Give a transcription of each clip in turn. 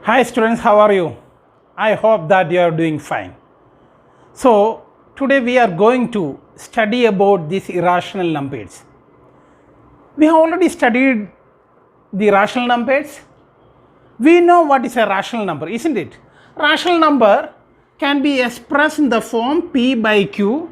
Hi students, how are you? I hope that you are doing fine. So today we are going to study about these irrational numbers. We have already studied the rational numbers. We know what is a rational number, isn't it? Rational number can be expressed in the form p by q,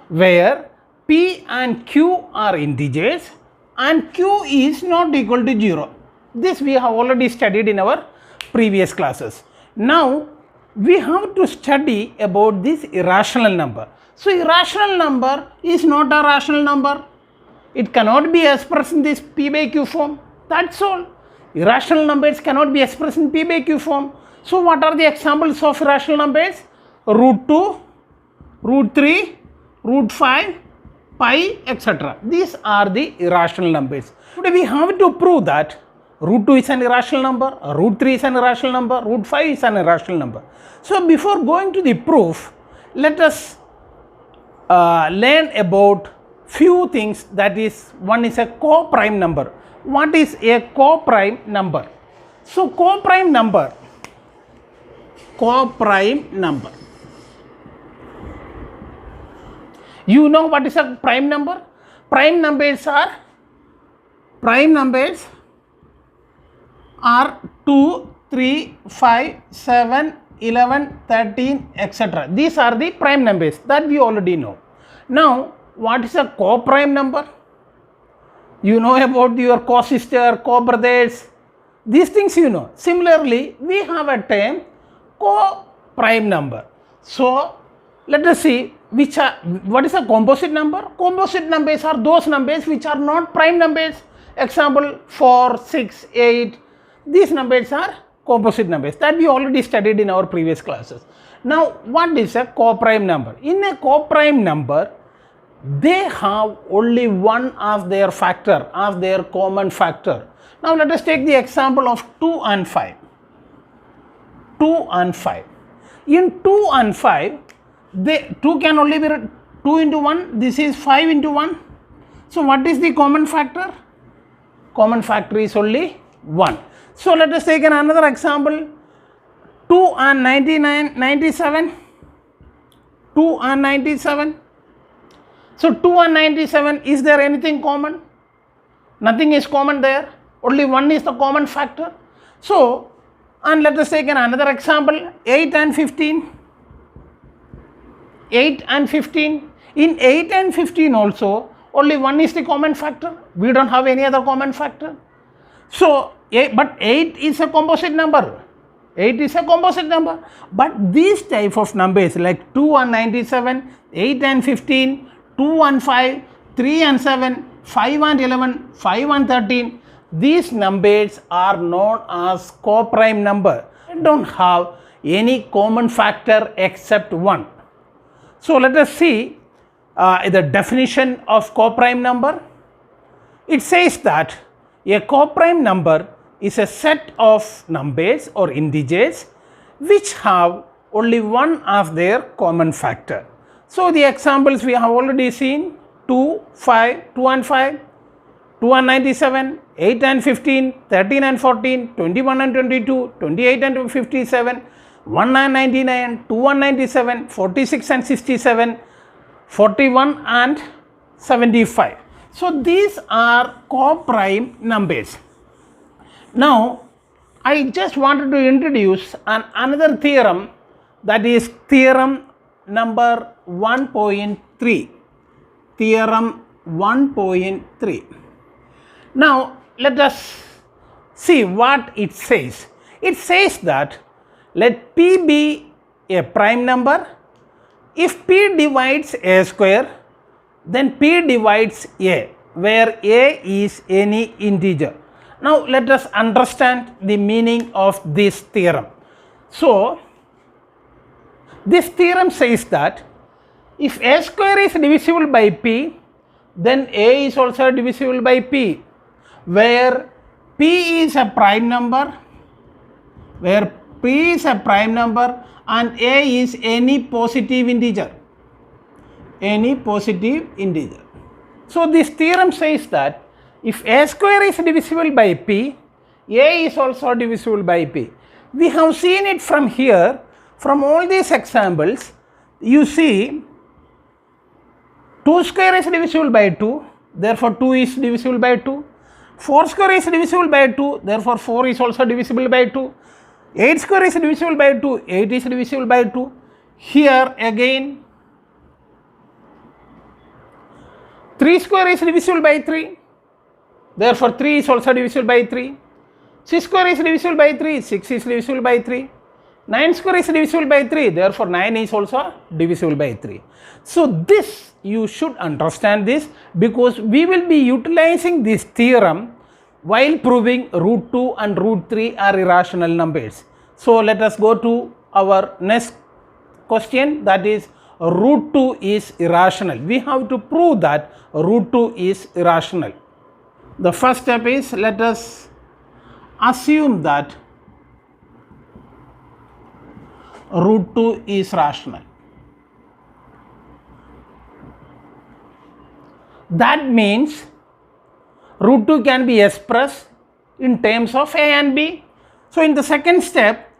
where p and q are integers and q is not equal to 0. This we have already studied in our previous classes. Now we have to study about this irrational number. So irrational number is not a rational number. It cannot be expressed in this p by q form. That's all. Irrational numbers cannot be expressed in p by q form. So what are the examples of irrational numbers? Root 2, root 3, root 5, pi, etc. These are the irrational numbers. Today we have to prove that root 2 is an irrational number, root 3 is an irrational number, root 5 is an irrational number. So before going to the proof, let us learn about few things. That is, one is a co-prime number. What is a co-prime number? So co-prime number. You know what is a prime number? Prime numbers are 2, 3, 5, 7, 11, 13, etc. These are the prime numbers that we already know. Now, what is a co-prime number? You know about your co-sister, co-brothers, these things you know. Similarly, we have a term co-prime number. So, let us see what is a composite number. Composite numbers are those numbers which are not prime numbers. Example 4, 6, 8. These numbers are composite numbers that we already studied in our previous classes. Now, what is a co-prime number? In a co-prime number, they have only one as their factor, as their common factor. Now, let us take the example of 2 and 5. 2 and 5. In 2 and 5, 2 can only be 2 into 1. This is 5 into 1. So, what is the common factor? Common factor is only 1. So, let us take another example. 2 and 97. 2 and 97. So, 2 and 97, is there anything common? Nothing is common there. Only 1 is the common factor. So, and let us take another example. 8 and 15. 8 and 15. In 8 and 15 also, only 1 is the common factor. We don't have any other common factor. So, but 8 is a composite number. 8 is a composite number. But these type of numbers like 2 and 97, 8 and 15, 2 and 5, 3 and 7, 5 and 11, 5 and 13, these numbers are known as co-prime number. They don't have any common factor except 1. So, let us see the definition of co-prime number. It says that a co-prime number is a set of numbers or integers which have only one as their common factor. So, the examples we have already seen: 2 and 5, 2 and 97, 8 and 15, 13 and 14, 21 and 22, 28 and 57, 1 and 99, 2 and 97, 46 and 67, 41 and 75. So, these are co-prime numbers. Now, I just wanted to introduce another theorem, that is theorem number 1.3. Theorem 1.3. Now, let us see what it says. It says that let P be a prime number if P divides A square, then P divides A, where A is any integer. Now, let us understand the meaning of this theorem. So, this theorem says that if A square is divisible by P, then A is also divisible by P, where P is a prime number, and A is any positive integer. So, this theorem says that if A square is divisible by P, A is also divisible by P. we have seen it from here. From all these examples, you see 2 square is divisible by 2, therefore 2 is divisible by 2. 4 square is divisible by 2, therefore 4 is also divisible by 2. 8 square is divisible by 2, 8 is divisible by 2. Here again 3 square is divisible by 3, therefore 3 is also divisible by 3. 6 square is divisible by 3, 6 is divisible by 3. 9 square is divisible by 3, therefore 9 is also divisible by 3. So this you should understand this, because we will be utilizing this theorem while proving root 2 and root 3 are irrational numbers. So let us go to our next question, that is root 2 is irrational. We have to prove that root 2 is irrational. The first step is, let us assume that root 2 is rational. That means root 2 can be expressed in terms of a and b. So in the second step,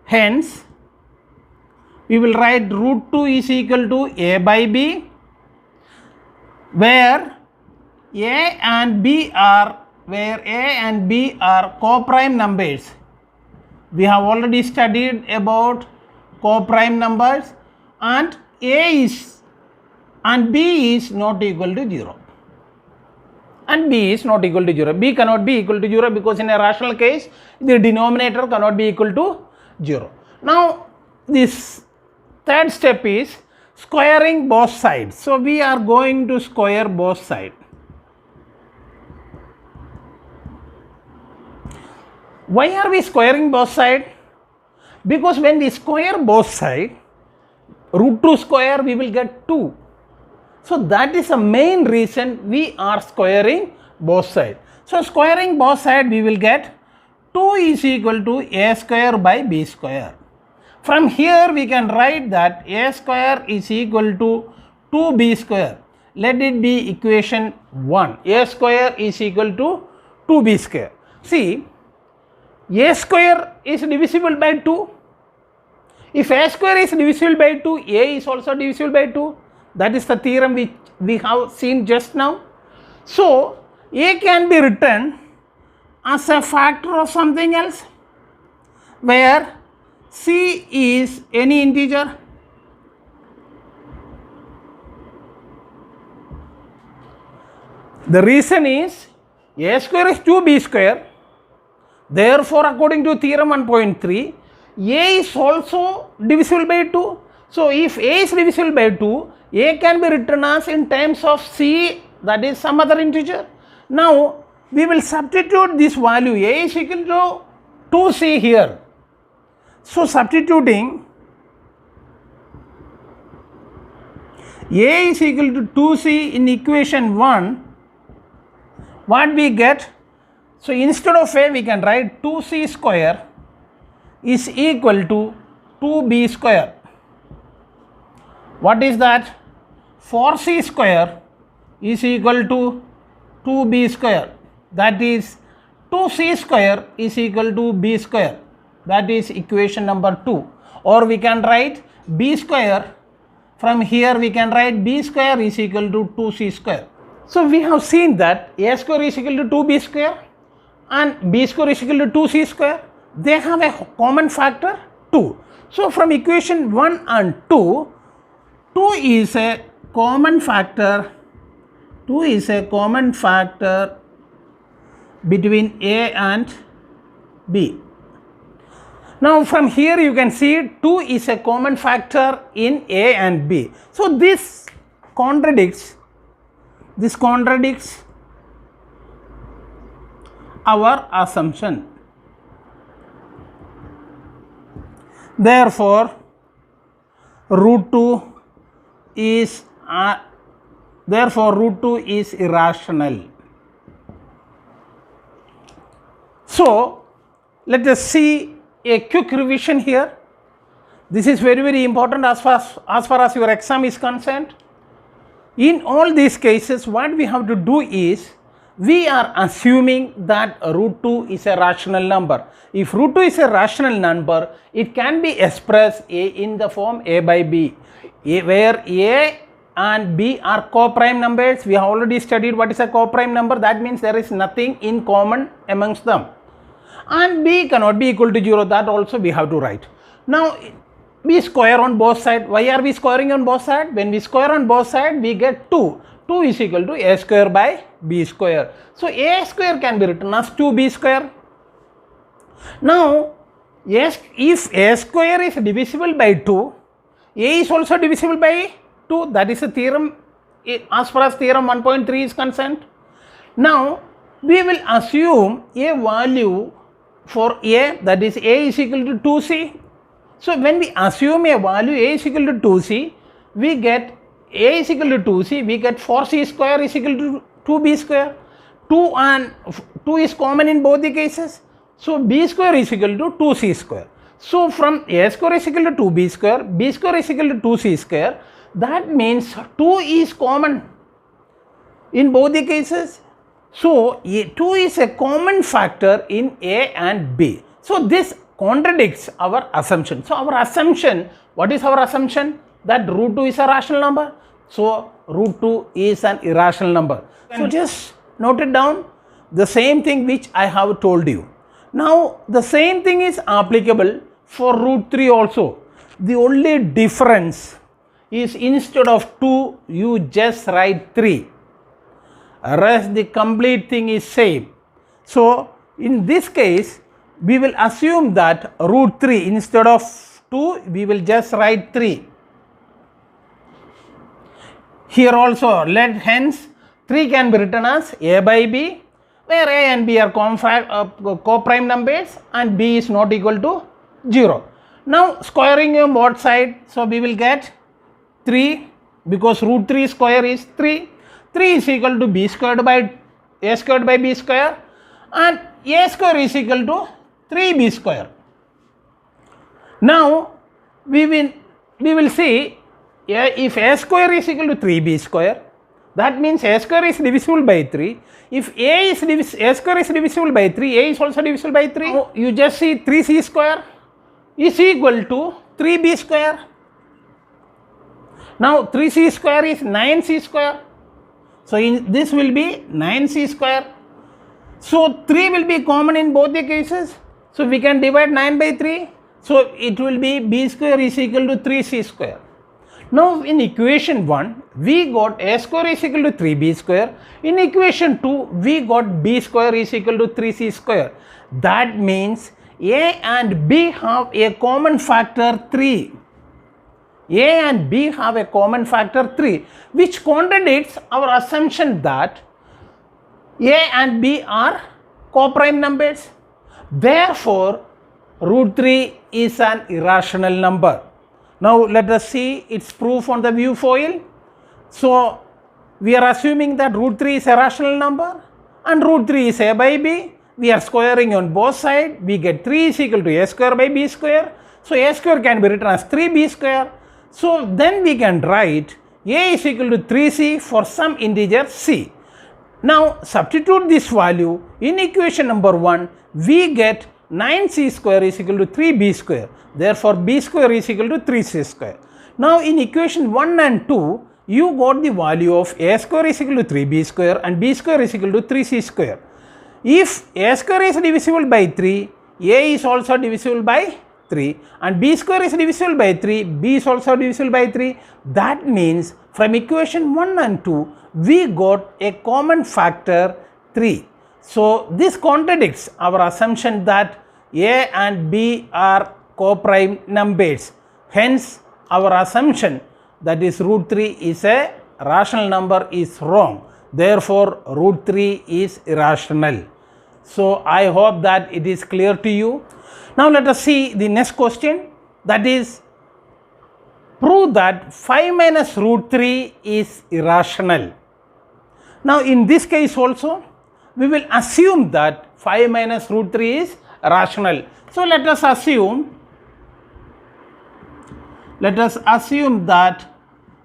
hence we will write root 2 is equal to a by b, where a and b are co-prime numbers. We have already studied about co-prime numbers, and a is and b is not equal to 0. And b is not equal to 0. B cannot be equal to 0 because in a rational case the denominator cannot be equal to 0. Now this third step is squaring both sides. So we are going to square both sides. Why are we squaring both sides? Because when we square both sides, root 2 square, we will get 2. So that is the main reason we are squaring both sides. So squaring both sides, we will get 2 is equal to a square by b square. From here we can write that a square is equal to 2b square. Let it be equation 1. A square is equal to 2b square. See, a square is divisible by 2. If a square is divisible by 2, a is also divisible by 2. That is the theorem which we have seen just now. So a can be written as a factor of something else, where c is any integer. The reason is a square is 2b square. Therefore, according to theorem 1.3, a is also divisible by 2. So if a is divisible by 2, a can be written as in terms of c, that is some other integer. Now we will substitute this value, a is equal to 2c here. So substituting a is equal to 2c in equation 1, what we get? So instead of a, we can write 2c square is equal to 2b square. What is that? 4c square is equal to 2b square. That is 2c square is equal to b square. That is equation number 2. Or we can write b square. From here we can write b square is equal to 2c square. So we have seen that a square is equal to 2b square and b square is equal to 2c square. They have a common factor 2. So from equation 1 and 2, 2 is a common factor. 2 is a common factor between a and b. Now from here you can see 2 is a common factor in a and b. So this contradicts our assumption. Therefore root 2 is irrational. So let us see a quick revision here. This is very, very important as far as your exam is concerned. In all these cases, what we have to do is we are assuming that root 2 is a rational number. If root 2 is a rational number, it can be expressed in the form a by b, where a and b are co-prime numbers. We have already studied what is a co-prime number. That means there is nothing in common amongst them. And b cannot be equal to 0. That also we have to write. Now, we square on both sides. Why are we squaring on both sides? When we square on both sides, we get 2. 2 is equal to a square by b square. So, a square can be written as 2b square. Now, yes, if a square is divisible by 2, a is also divisible by 2. That is a theorem as far as theorem 1.3 is concerned. Now, we will assume a value for a, that is a is equal to 2c. So, when we assume a value a is equal to 2c, we get a is equal to 2c, we get 4c square is equal to 2b square. 2 and 2 is common in both the cases. So, b square is equal to 2c square. So, from a square is equal to 2b square, b square is equal to 2c square. That means 2 is common in both the cases. So, 2 is a common factor in a and b. So, this contradicts our assumption. So, our assumption, what is our assumption? That root 2 is a rational number. So, root 2 is an irrational number. So, just note it down, the same thing which I have told you. Now, the same thing is applicable for root 3 also. The only difference is instead of 2, you just write 3. Rest the complete thing is same. So, in this case, we will assume that root 3 instead of 2, we will just write 3. Here also, hence 3 can be written as a by b, where a and b are co-prime numbers and b is not equal to 0. Now, squaring on both sides, so we will get 3, because root 3 square is 3. 3 is equal to b squared by a squared by b square, and a square is equal to 3b square. Now, we will see if a square is equal to 3b square, that means a square is divisible by 3. If a square is divisible by 3, a is also divisible by 3. Now, you just see 3c square is equal to 3b square. Now, 3c square is 9c square. So, this will be 9c square. So, 3 will be common in both the cases. So, we can divide 9 by 3. So, it will be b square is equal to 3c square. Now, in equation 1, we got a square is equal to 3b square. In equation 2, we got b square is equal to 3c square. That means a and b have a common factor 3. A and b have a common factor 3, which contradicts our assumption that a and b are co-prime numbers. Therefore, root 3 is an irrational number. Now, let us see its proof on the view foil. So, we are assuming that root 3 is a rational number and root 3 is a by b. We are squaring on both sides. We get 3 is equal to a square by b square. So, a square can be written as 3b square. So, then we can write a is equal to 3c for some integer c. Now, substitute this value in equation number 1, we get 9c square is equal to 3b square. Therefore, b square is equal to 3c square. Now, in equation 1 and 2, you got the value of a square is equal to 3b square and b square is equal to 3c square. If a square is divisible by 3, a is also divisible by 3 and b square is divisible by 3, b is also divisible by 3. That means from equation 1 and 2, we got a common factor 3. So, this contradicts our assumption that a and b are co-prime numbers. Hence, our assumption that is root 3 is a rational number is wrong. Therefore, root 3 is irrational. So, I hope that it is clear to you. Now, let us see the next question, that is, prove that 5 minus root 3 is irrational. Now, in this case also, we will assume that 5 minus root 3 is rational. So, let us assume that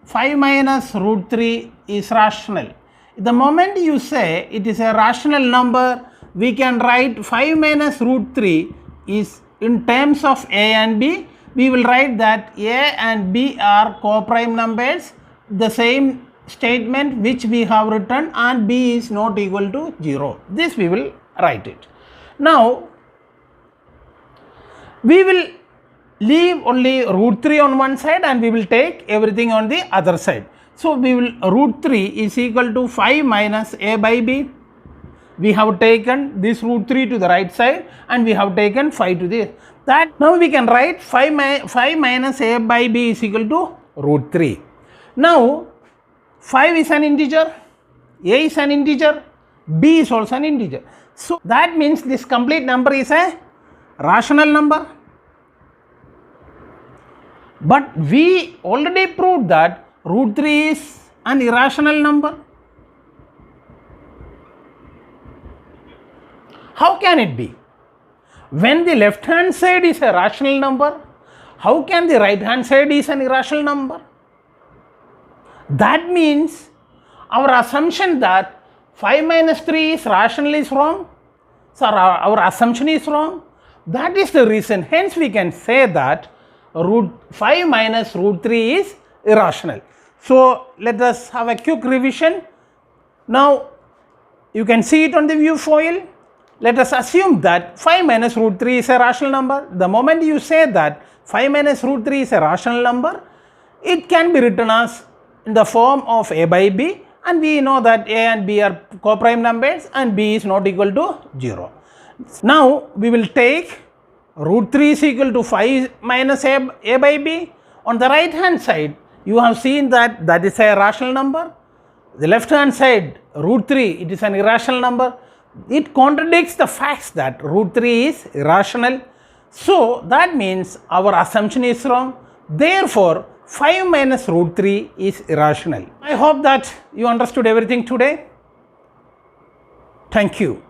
5 minus root 3 is rational. The moment you say it is a rational number, we can write 5 minus root 3 is in terms of a and b. We will write that a and b are co-prime numbers, the same statement which we have written, and b is not equal to 0. This we will write it. Now we will leave only root 3 on one side and we will take everything on the other side. So we will root 3 is equal to 5 minus a by b. We have taken this root 3 to the right side and we have taken 5 to the that. Now we can write 5 minus a by b is equal to root 3. Now 5 is an integer, a is an integer, b is also an integer. So that means this complete number is a rational number. But we already proved that root 3 is an irrational number. How can it be? When the left hand side is a rational number, how can the right hand side is an irrational number? That means our assumption that 5 minus 3 is rational is wrong. So our assumption is wrong. That is the reason. Hence we can say that root 5 minus root 3 is irrational. So let us have a quick revision. Now you can see it on the view foil. Let us assume that 5 minus root 3 is a rational number. The moment you say that 5 minus root 3 is a rational number, it can be written as in the form of a by b, and we know that a and b are co-prime numbers and b is not equal to 0. Now we will take root 3 is equal to 5 minus a by b. On the right hand side, you have seen that that is a rational number. The left hand side, root 3, it is an irrational number. It contradicts the facts that root 3 is irrational. So that means our assumption is wrong. Therefore, 5 minus root 3 is irrational. I hope that you understood everything today. Thank you.